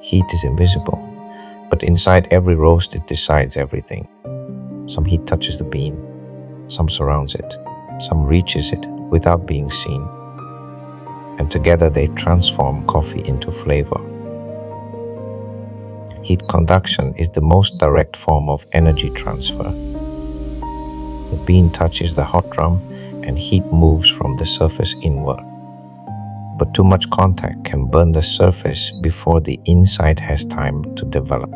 Heat is invisible, but inside every roast it decides everything. Some heat touches the bean, some surrounds it, some reaches it without being seen, and together they transform coffee into flavor. Heat conduction is the most direct form of energy transfer. The bean touches the hot drum and heat moves from the surface inward. But too much contact can burn the surface before the inside has time to develop.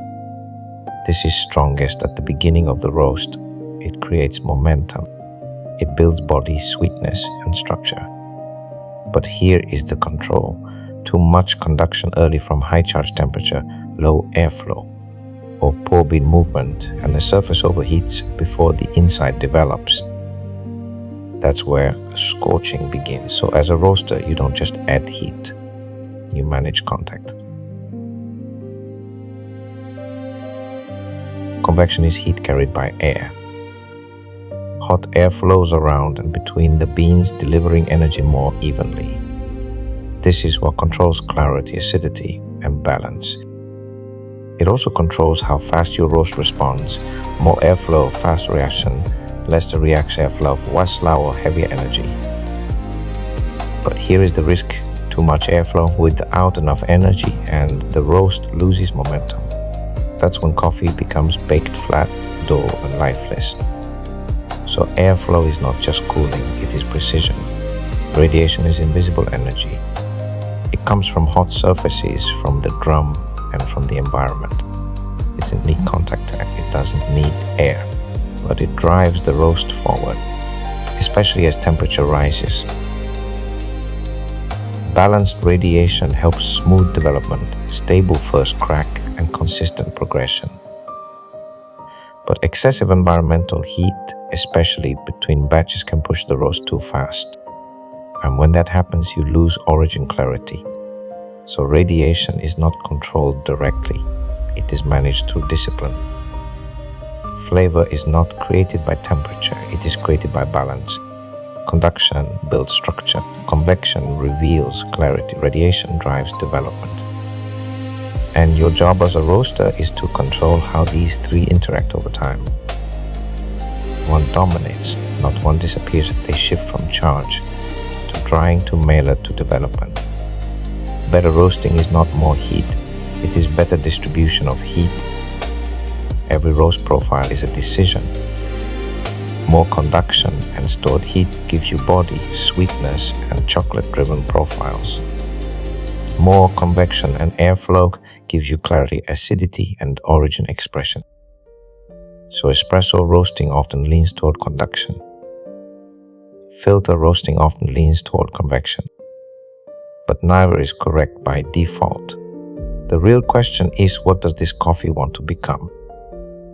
This is strongest at the beginning of the roast. It creates momentum. It builds body, sweetness, and structure. But here is the control. Too much conduction early from high charge temperature, low airflow, or poor bean movement, and the surface overheats before the inside develops. That's where scorching begins. So as a roaster, you don't just add heat, you manage contact. Convection is heat carried by air. Hot air flows around and between the beans, delivering energy more evenly. This is what controls clarity, acidity, and balance. It also controls how fast your roast responds. More airflow, fast reaction. Less the reaction airflow, slower or heavier energy. But here is the risk: too much airflow without enough energy and the roast loses momentum. That's when coffee becomes baked flat, dull, and lifeless. So airflow is not just cooling, it is precision. Radiation is invisible energy. It comes from hot surfaces, from the drum, and from the environment. It doesn't need contact, it doesn't need air, but it drives the roast forward, especially as temperature rises. Balanced radiation helps smooth development, stable first crack, and consistent progression. But excessive environmental heat, especially between batches, can push the roast too fast. And when that happens, you lose origin clarity. So radiation is not controlled directly, it is managed through discipline. Flavor is not created by temperature, it is created by balance. Conduction builds structure, convection reveals clarity, radiation drives development. And your job as a roaster is to control how these three interact over time. One dominates, not one disappears. They shift from charge to drying to Maillard to development. Better roasting is not more heat, it is better distribution of heat. Every roast profile is a decision. More conduction and stored heat gives you body, sweetness, and chocolate-driven profiles. More convection and airflow gives you clarity, acidity, and origin expression. So espresso roasting often leans toward conduction. Filter roasting often leans toward convection. But neither is correct by default. The real question is, what does this coffee want to become?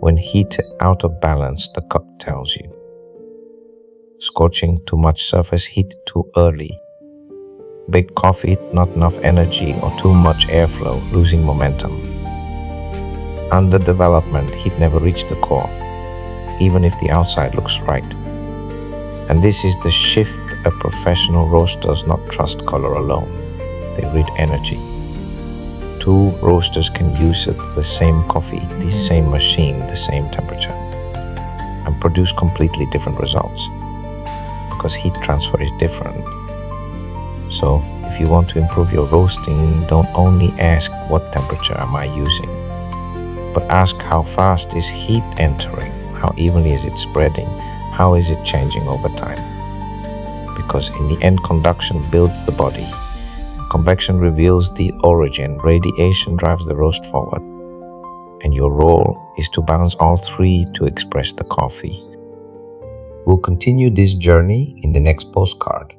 When heated out of balance, the cup tells you. Scorching, too much surface heat too early. Baked coffee, not enough energy or too much airflow, losing momentum. Underdevelopment, heat never reached the core, even if the outside looks right. And this is the shift. A professional roaster does not trust color alone. They read energy. Two roasters can use the same coffee, the same machine, the same temperature, and produce completely different results, because heat transfer is different. So if you want to improve your roasting, don't only ask what temperature am I using, but ask how fast is heat entering, how evenly is it spreading, how is it changing over time. Because in the end, conduction builds the body, convection reveals the origin, radiation drives the roast forward, and your role is to balance all three to express the coffee. We'll continue this journey in the next postcard.